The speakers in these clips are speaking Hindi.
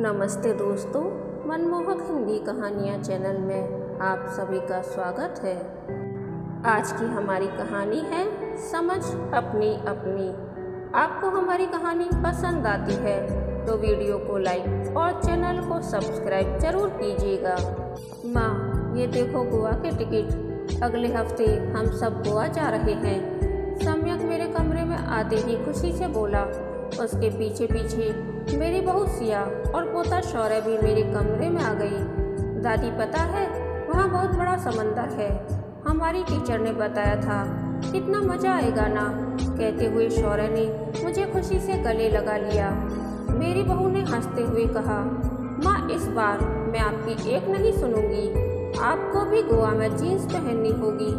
नमस्ते दोस्तों, मनमोहक हिंदी कहानियाँ चैनल में आप सभी का स्वागत है। आज की हमारी कहानी है समझ अपनी अपनी। आपको हमारी कहानी पसंद आती है तो वीडियो को लाइक और चैनल को सब्सक्राइब जरूर कीजिएगा। माँ, ये देखो गोवा के टिकट, अगले हफ्ते हम सब गोवा जा रहे हैं। सम्यक मेरे कमरे में आते ही खुशी से बोला। उसके पीछे पीछे मेरी बहू सिया और पोता शौर्य भी मेरे कमरे में आ गई। दादी, पता है वहाँ बहुत बड़ा समंदर है, हमारी टीचर ने बताया था, कितना मज़ा आएगा ना। कहते हुए शौर्य ने मुझे खुशी से गले लगा लिया। मेरी बहू ने हंसते हुए कहा, माँ, इस बार मैं आपकी एक नहीं सुनूंगी, आपको भी गोवा में जीन्स पहननी होगी।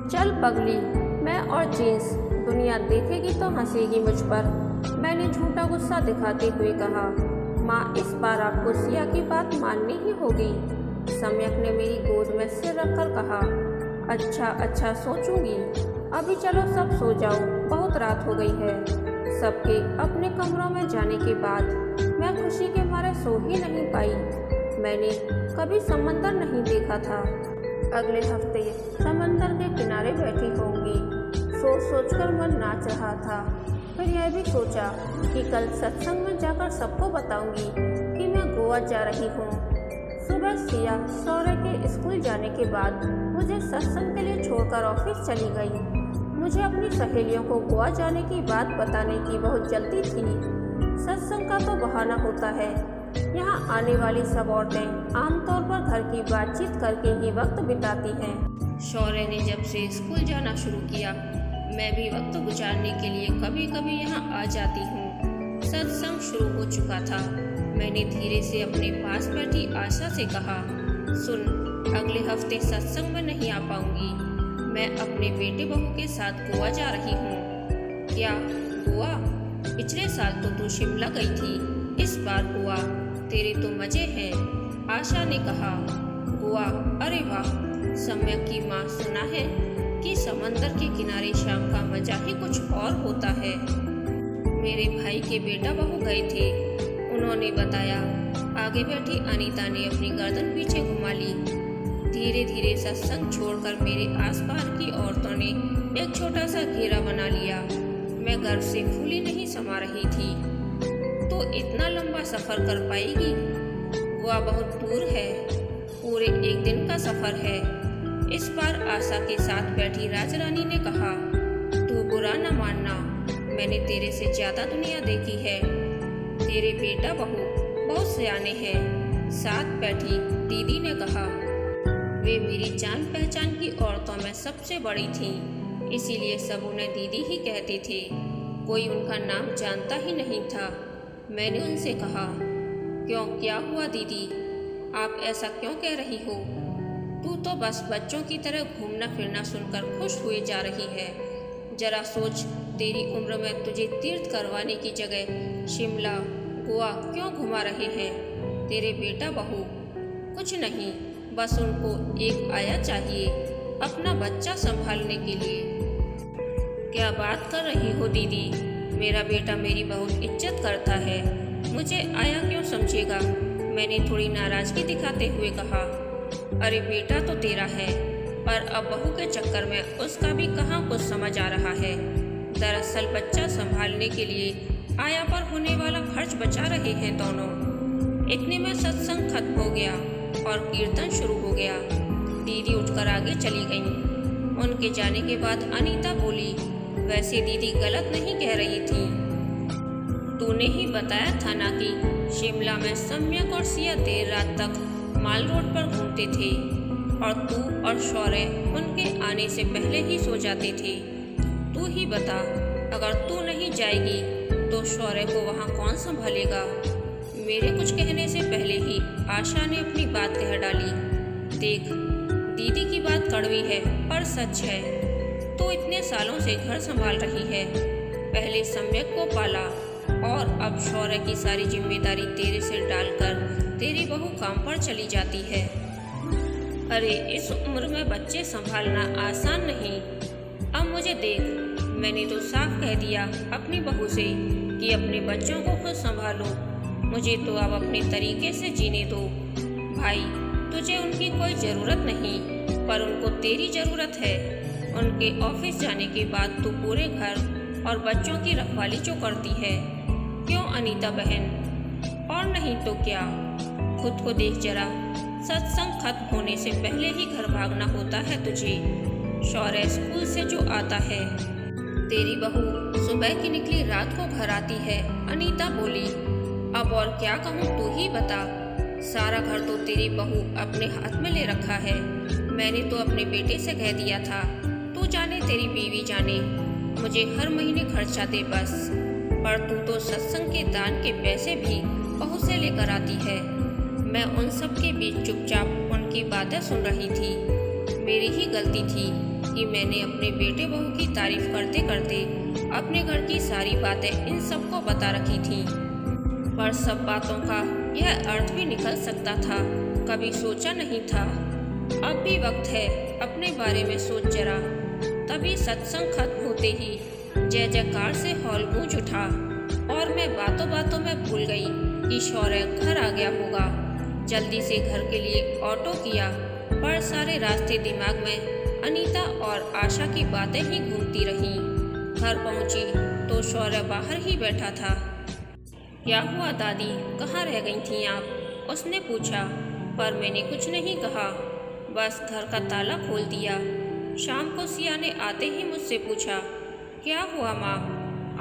चल पगली, मैं और जीन्स, दुनिया देखेगी तो हंसेगी मुझ पर, मैंने झूठा गुस्सा दिखाते हुए कहा। माँ, इस बार आपको सिया की बात माननी ही होगी। सम्यक ने मेरी गोद में सिर रखकर कहा। अच्छा अच्छा, सोचूंगी। अभी चलो सब सो जाओ, बहुत रात हो गई है। सबके अपने कमरों में जाने के बाद मैं खुशी के मारे सो ही नहीं पाई। मैंने कभी समंदर नहीं देखा था। अगले हफ्ते समंदर के किनारे बैठी होंगी, सोच सोचकर मन नाच रहा था। फिर यह भी सोचा कि कल सत्संग में जाकर सबको बताऊंगी कि मैं गोवा जा रही हूँ। सुबह सिया शौर्य के स्कूल जाने के बाद मुझे सत्संग के लिए छोड़कर ऑफिस चली गई। मुझे अपनी सहेलियों को गोवा जाने की बात बताने की बहुत जल्दी थी। सत्संग का तो बहाना होता है। यहाँ आने वाली सब औरतें आमतौर पर घर की बातचीत करके ही वक्त बिताती हैं। शौर्य ने जब से स्कूल जाना शुरू किया, मैं भी वक्त गुजारने के लिए कभी कभी यहाँ आ जाती हूँ। सत्संग शुरू हो चुका था। मैंने धीरे से अपने पास बैठी आशा से कहा, सुन, अगले हफ्ते सत्संग में नहीं आ पाऊंगी। मैं अपने बेटे बहू के साथ गोवा जा रही हूँ। क्या गोवा? पिछले साल तो तू शिमला गई थी, इस बार गोवा, तेरे तो मजे हैं। आशा ने कहा। गोवा? अरे वाह। सम्यक की माँ, सुना है कि समंदर के किनारे शाम का मजा ही कुछ और होता है। मेरे भाई के बेटा बहू गए थे, उन्होंने बताया। आगे बैठी अनीता ने अपनी गर्दन पीछे घुमा ली। धीरे धीरे सत्संग छोड़कर मेरे आसपास की औरतों ने एक छोटा सा घेरा बना लिया। मैं गर्व से फूली नहीं समा रही थी। तो इतना लंबा सफर कर पाएगी? गोवा बहुत दूर है, पूरे एक दिन का सफर है। इस बार आशा के साथ बैठी राजरानी ने कहा, तू बुरा न मानना, मैंने तेरे से ज्यादा दुनिया देखी है। तेरे बेटा बहू बहुत सयाने हैं। साथ बैठी दीदी ने कहा। वे मेरी जान पहचान की औरतों में सबसे बड़ी थीं, इसीलिए सब उन्हें दीदी ही कहते थे। कोई उनका नाम जानता ही नहीं था। मैंने उनसे कहा, क्यों, क्या हुआ दीदी, आप ऐसा क्यों कह रही हो? तू तो बस बच्चों की तरह घूमना फिरना सुनकर खुश हुए जा रही है। जरा सोच, तेरी उम्र में तुझे तीर्थ करवाने की जगह शिमला, गोवा क्यों घुमा रहे हैं तेरे बेटा बहू? कुछ नहीं, बस उनको एक आया चाहिए अपना बच्चा संभालने के लिए। क्या बात कर रही हो दीदी, मेरा बेटा मेरी बहुत इज्जत करता है, मुझे आया क्यों समझेगा? मैंने थोड़ी नाराजगी दिखाते हुए कहा। अरे बेटा तो तेरा है, पर अब बहू के चक्कर में उसका भी कहाँ कुछ समझ आ रहा है। दरअसल बच्चा संभालने के लिए आया पर होने वाला खर्च बचा रहे हैं दोनों। इतने में सत्संग खत्म हो गया और कीर्तन शुरू हो गया। दीदी उठकर आगे चली गईं। उनके जाने के बाद अनीता बोली, वैसे दीदी गलत नहीं कह रही थी। तूने ही बताया था ना कि शिमला में सम्यक और सिया देर रात तक माल रोड पर घूमते थे और तू और शौर्य उनके आने से पहले ही सो जाते थे। तू ही बता, अगर तू नहीं जाएगी तो शौर्य को वहाँ कौन संभालेगा? मेरे कुछ कहने से पहले ही आशा ने अपनी बात कह डाली। देख, दीदी की बात कड़वी है पर सच है। तू इतने सालों से घर संभाल रही है, पहले सम्यक को पाला और अब शौर्य की सारी जिम्मेदारी तेरे सिर डालकर तेरी बहू काम पर चली जाती है। अरे इस उम्र में बच्चे संभालना आसान नहीं। अब मुझे देख, मैंने तो साफ कह दिया अपनी बहू से कि अपने बच्चों को खुद संभालो। मुझे तो अब अपने तरीके से जीने दो। भाई, तुझे उनकी कोई ज़रूरत नहीं, पर उनको तेरी ज़रूरत है। उनके ऑफिस जाने के बाद तू पूरे घर और बच्चों की रखवाली जो करती है। क्यों अनीता बहन? और नहीं तो क्या। खुद को देख जरा, सत्संग खत्म होने से पहले ही घर भागना होता है तुझे। शौर्य स्कूल से जो आता है, तेरी बहू सुबह की निकली रात को घर आती है। अनीता बोली। अब और क्या कहूँ, तू ही बता। सारा घर तो तेरी बहू अपने हाथ में ले रखा है। मैंने तो अपने बेटे से कह दिया था, तू जाने तेरी बीवी जाने, मुझे हर महीने खर्चा दे बस। पर तू तो सत्संग के दान के पैसे भी बहू से लेकर आती है। मैं उन सब के बीच चुपचाप उनकी बातें सुन रही थी। मेरी ही गलती थी कि मैंने अपने बेटे बहू की तारीफ करते करते अपने घर की सारी बातें इन सबको बता रखी थी। पर सब बातों का यह अर्थ भी निकल सकता था, कभी सोचा नहीं था। अब भी वक्त है, अपने बारे में सोच जरा। तभी सत्संग खत्म होते ही जय जयकार से हॉल गूंज उठा और मैं बातों बातों में भूल गई कि शौर्य घर आ गया होगा। जल्दी से घर के लिए ऑटो किया, पर सारे रास्ते दिमाग में अनीता और आशा की बातें ही घूमती रहीं। घर पहुंची तो शौर्य बाहर ही बैठा था। क्या हुआ दादी, कहाँ रह गई थीं आप? उसने पूछा, पर मैंने कुछ नहीं कहा, बस घर का ताला खोल दिया। शाम को सिया ने आते ही मुझसे पूछा, क्या हुआ माँ,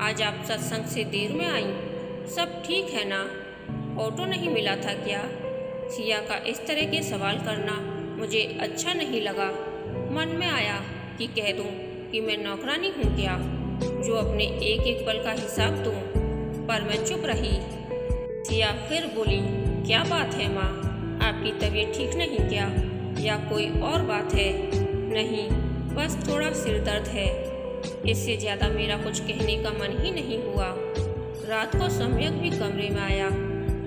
आज आप सत्संग से देर में आई? सब ठीक है ना? ऑटो नहीं मिला था क्या? सिया का इस तरह के सवाल करना मुझे अच्छा नहीं लगा। मन में आया कि कह दूं कि मैं नौकरानी हूँ क्या, जो अपने एक एक पल का हिसाब दूं, पर मैं चुप रही। सिया फिर बोली, क्या बात है माँ, आपकी तबीयत ठीक नहीं क्या, या कोई और बात है? नहीं, बस थोड़ा सिर दर्द है, इससे ज़्यादा मेरा कुछ कहने का मन ही नहीं हुआ। रात को सम्यक भी कमरे में आया,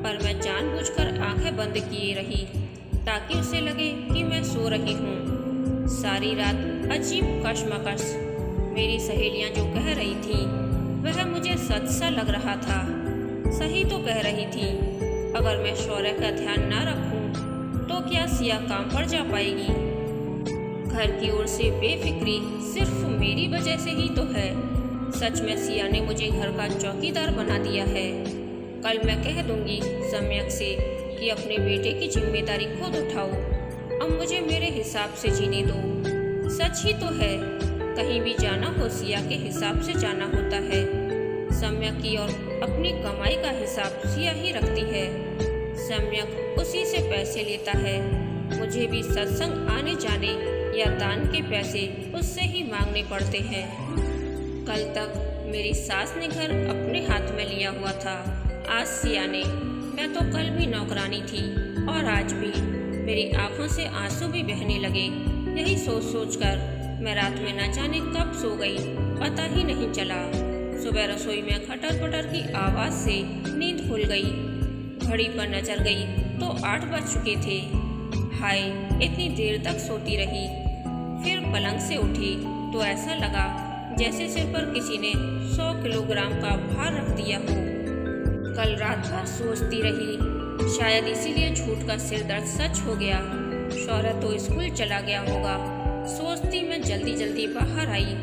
पर मैं जानबूझकर आंखें बंद किए रही ताकि उसे लगे कि मैं सो रही हूँ। सारी रात अजीब कशमकश। मेरी सहेलियाँ जो कह रही थीं वह मुझे सच सा लग रहा था। सही तो कह रही थीं, अगर मैं शौर्य का ध्यान न रखूं तो क्या सिया काम पर जा पाएगी? घर की ओर से बेफिक्री सिर्फ मेरी वजह से ही तो है। सच में सिया ने मुझे घर का चौकीदार बना दिया है। कल मैं कह दूंगी सम्यक से कि अपने बेटे की जिम्मेदारी खुद उठाओ। अब मुझे मेरे हिसाब से जीने दो। सच ही तो है, कहीं भी जाना हो सिया के हिसाब से जाना होता है। सम्यक की और अपनी कमाई का हिसाब सिया ही रखती है। सम्यक उसी से पैसे लेता है। मुझे भी सत्संग आने जाने या दान के पैसे उससे ही मांगने पड़ते हैं। कल तक मेरी सास ने घर अपने हाथ में लिया हुआ था, आज सिया ने। मैं तो कल भी नौकरानी थी और आज भी। मेरी आंखों से आंसू भी बहने लगे। यही सोच सोच कर मैं रात में न जाने कब सो गई, पता ही नहीं चला। सुबह रसोई में खटर पटर की आवाज़ से नींद खुल गई। घड़ी पर नजर गई तो 8 बज चुके थे। हाय, इतनी देर तक सोती रही। फिर पलंग से उठी तो ऐसा लगा जैसे सिर पर किसी ने 100 किलोग्राम का भार रख दिया हो। कल रात भर सोचती रही, शायद इसीलिए झूठ का सिर दर्द सच हो गया। शौर्य तो स्कूल चला गया होगा। सोचती मैं जल्दी जल्दी बाहर आई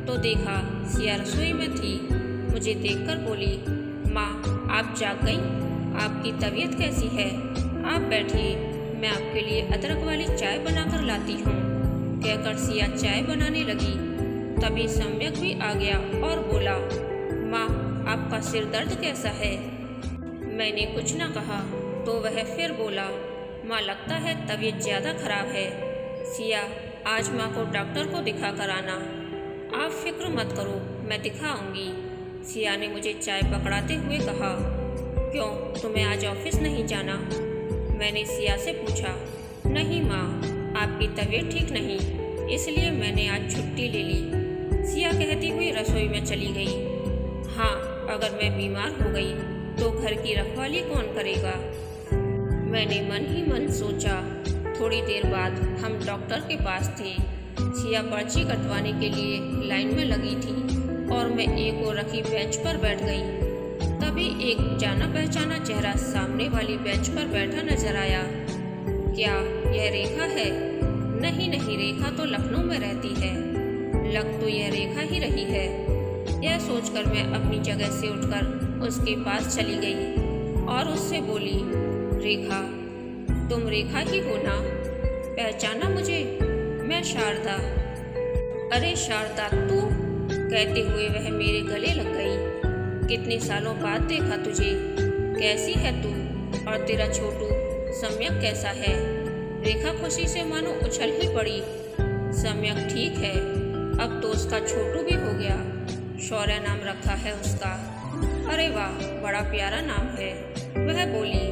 तो देखा सिया रसोई में थी। मुझे देखकर बोली, माँ आप जाग गई? आपकी तबीयत कैसी है? आप बैठिए, मैं आपके लिए अदरक वाली चाय बनाकर लाती हूँ। कहकर सिया चाय बनाने लगी। तभी सम्यक भी आ गया और बोला, माँ आपका सिर दर्द कैसा है? मैंने कुछ न कहा तो वह फिर बोला, माँ लगता है तबीयत ज़्यादा खराब है। सिया आज माँ को डॉक्टर को दिखा कर आना। आप फिक्र मत करो, मैं दिखाऊंगी। सिया ने मुझे चाय पकड़ाते हुए कहा, क्यों तुम्हें आज ऑफिस नहीं जाना? मैंने सिया से पूछा। नहीं माँ, आपकी तबीयत ठीक नहीं, इसलिए मैंने आज छुट्टी ले ली। सिया कहती हुई रसोई में चली गई। हाँ, अगर मैं बीमार हो गई तो घर की रखवाली कौन करेगा? मैंने मन ही मन सोचा। थोड़ी देर बाद हम डॉक्टर के पास थे। सिया पर्ची कटवाने के लिए लाइन में लगी थी और मैं एक और रखी बेंच पर बैठ गई। तभी एक जाना पहचाना चेहरा सामने वाली बेंच पर बैठा नजर आया। क्या यह रेखा है? नहीं नहीं, रेखा तो लखनऊ में रहती है। लग तो यह रेखा ही रही है। यह सोचकर मैं अपनी जगह से उठकर उसके पास चली गई और उससे बोली, रेखा, तुम रेखा ही हो ना? पहचाना मुझे? मैं शारदा। अरे शारदा तू? कहते हुए वह मेरे गले लग गई। कितने सालों बाद देखा तुझे। कैसी है तू? और तेरा छोटू सम्यक कैसा है? रेखा खुशी से मानो उछल ही पड़ी। सम्यक ठीक है, अब तो उसका छोटू भी हो गया। शौर्य नाम रखा है उसका। अरे वाह, बड़ा प्यारा नाम है। वह बोली,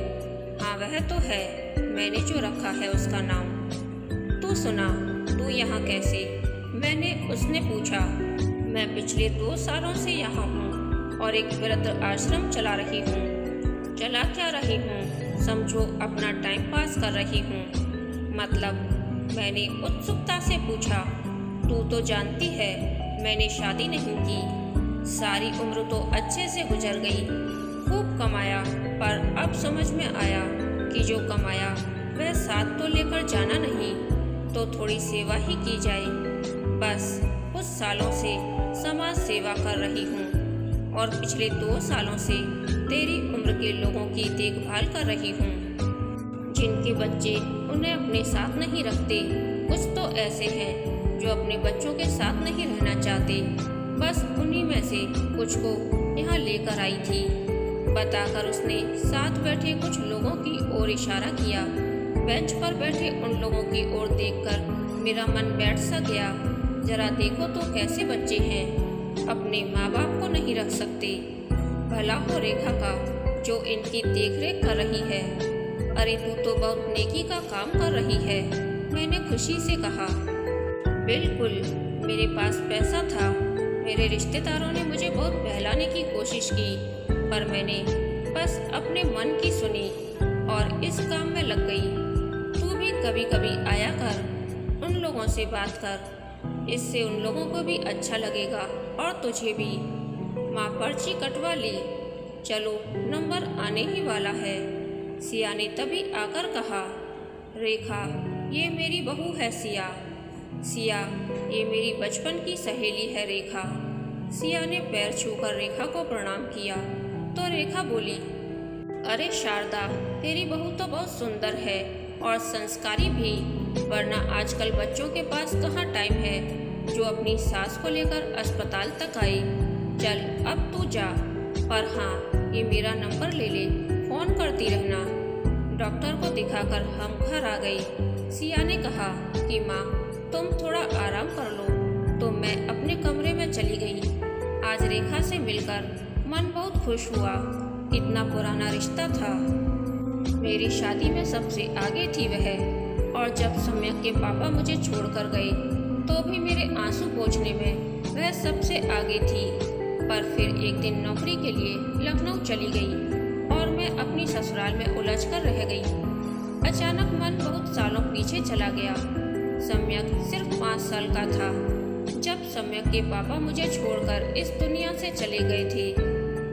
हाँ वह तो है, मैंने जो रखा है उसका नाम। तू सुना, तू यहाँ कैसे? मैंने उसने पूछा। मैं पिछले 2 सालों से यहाँ हूँ और एक वृद्ध आश्रम चला रही हूँ। चला क्या रही हूँ? समझो अपना टाइम पास कर रही हूँ। मतलब? मैंने उत्सुकता से पूछा। तू तो जानती है मैंने शादी नहीं की। सारी उम्र तो अच्छे से गुजर गई। खूब कमाया, पर अब समझ में आया कि जो कमाया वह साथ तो लेकर जाना नहीं, तो थोड़ी सेवा ही की जाए। बस कुछ सालों से समाज सेवा कर रही हूँ और पिछले 2 सालों से तेरी उम्र के लोगों की देखभाल कर रही हूँ, जिनके बच्चे उन्हें अपने साथ नहीं रखते। कुछ तो ऐसे हैं जो अपने बच्चों के साथ नहीं रहना चाहते। बस उन्हीं में से कुछ को यहाँ लेकर आई थी। बताकर उसने साथ बैठे कुछ लोगों की ओर इशारा किया। बेंच पर बैठे उन लोगों की ओर देखकर मेरा मन बैठ सा गया। जरा देखो तो कैसे बच्चे हैं, अपने माँ बाप को नहीं रख सकते। भला हो रेखा का जो इनकी देखरेख कर रही है। अरे तू तो बहुत नेकी का काम कर रही है, मैंने खुशी से कहा। बिल्कुल, मेरे पास पैसा था। मेरे रिश्तेदारों ने मुझे बहुत बहलाने की कोशिश की, पर मैंने बस अपने मन की सुनी और इस काम में लग गई। तू भी कभी कभी आया कर, उन लोगों से बात कर, इससे उन लोगों को भी अच्छा लगेगा और तुझे भी। माँ पर्ची कटवा ली। चलो, नंबर आने ही वाला है। सिया ने तभी आकर कहा, रेखा, ये मेरी बहू है सिया। सिया, ये मेरी बचपन की सहेली है रेखा। सिया ने पैर छूकर रेखा को प्रणाम किया तो रेखा बोली, अरे शारदा, तेरी बहू तो बहुत सुंदर है और संस्कारी भी, वरना आजकल बच्चों के पास कहाँ टाइम है जो अपनी सास को लेकर अस्पताल तक आए। चल अब तू जा, पर हाँ ये मेरा नंबर ले ले, फोन करती रहना। डॉक्टर को दिखाकर हम घर आ गए। सिया ने कहा कि माँ तुम थोड़ा आराम कर लो, तो मैं अपने कमरे में चली गई। आज रेखा से मिलकर मन बहुत खुश हुआ। कितना पुराना रिश्ता था। मेरी शादी में सबसे आगे थी वह, और जब सम्यक के पापा मुझे छोड़कर गए तो भी मेरे आंसू पोंछने में वह सबसे आगे थी। पर फिर एक दिन नौकरी के लिए लखनऊ चली गई और मैं अपनी ससुराल में उलझकर रह गई। अचानक मन बहुत सालों पीछे चला गया। सम्यक सिर्फ 5 साल का था जब सम्यक के पापा मुझे छोड़कर इस दुनिया से चले गए थे।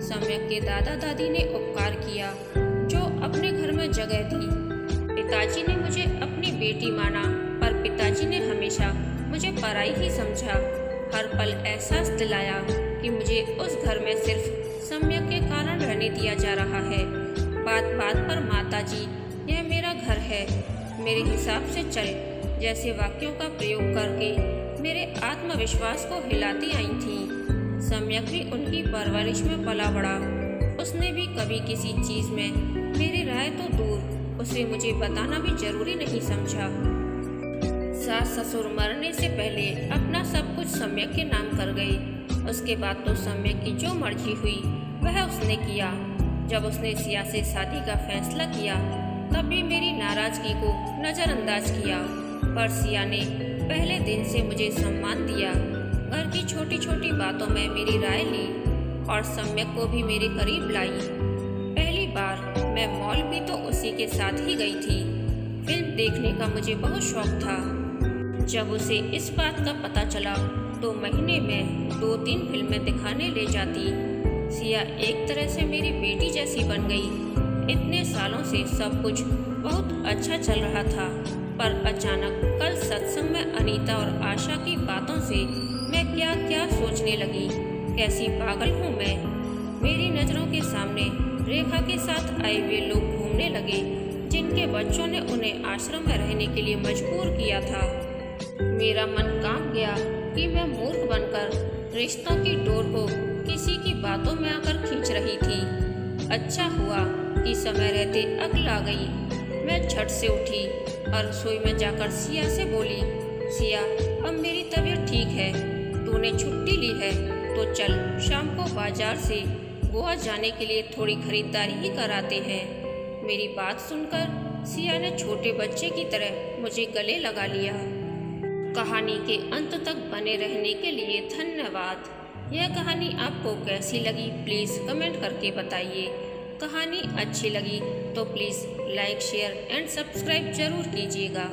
सम्यक के दादा दादी ने उपकार किया जो अपने घर में जगह दी। पिताजी ने मुझे अपनी बेटी माना, पर पिताजी ने हमेशा मुझे पराई ही समझा। हर पल एहसास दिलाया कि मुझे उस घर में सिर्फ सम्यक के कारण रहने दिया जा रहा है। बात बात पर माताजी, यह मेरा घर है, मेरे हिसाब से चल जैसे वाक्यों का प्रयोग करके मेरे आत्मविश्वास को हिलाती आई थी। सम्यक भी उनकी परवरिश में पला बढ़ा। उसने भी कभी किसी चीज में मेरी राय तो दूर, उसे मुझे बताना भी जरूरी नहीं समझा। सास ससुर मरने से पहले अपना सब कुछ सम्यक के नाम कर गए। उसके बाद तो सम्यक की जो मर्जी हुई वह उसने किया। जब उसने सिया से शादी का फैसला किया तब भी मेरी नाराजगी को नज़रअंदाज किया, पर सिया ने पहले दिन से मुझे सम्मान दिया। घर की छोटी छोटी बातों में मेरी राय ली और सम्यक को भी मेरे करीब लाई। पहली बार मैं मॉल भी तो उसी के साथ ही गई थी। फिल्म देखने का मुझे बहुत शौक था। जब उसे इस बात का पता चला तो महीने में 2-3 फिल्में दिखाने ले जाती। सिया एक तरह से मेरी बेटी जैसी बन गई। इतने सालों से सब कुछ बहुत अच्छा चल रहा था, पर अचानक कल सत्संग में अनीता और आशा की बातों से मैं क्या क्या सोचने लगी। कैसी पागल हूँ मैं। मेरी नज़रों के सामने रेखा के साथ आए हुए लोग घूमने लगे, जिनके बच्चों ने उन्हें आश्रम में रहने के लिए मजबूर किया था। मेरा मन कांप गया कि मैं मूर्ख बनकर रिश्तों की डोर को किसी की बातों में आकर खींच रही थी। अच्छा हुआ कि समय रहते अक्ल आ गई। मैं झट से उठी और रसोई में जाकर सिया से बोली, सिया अब मेरी तबीयत ठीक है, तूने छुट्टी ली है तो चल शाम को बाजार से गोवा जाने के लिए थोड़ी खरीदारी ही कराते हैं। मेरी बात सुनकर सिया ने छोटे बच्चे की तरह मुझे गले लगा लिया। कहानी के अंत तक बने रहने के लिए धन्यवाद। यह कहानी आपको कैसी लगी प्लीज़ कमेंट करके बताइए। कहानी अच्छी लगी तो please like share and subscribe जरूर कीजिएगा।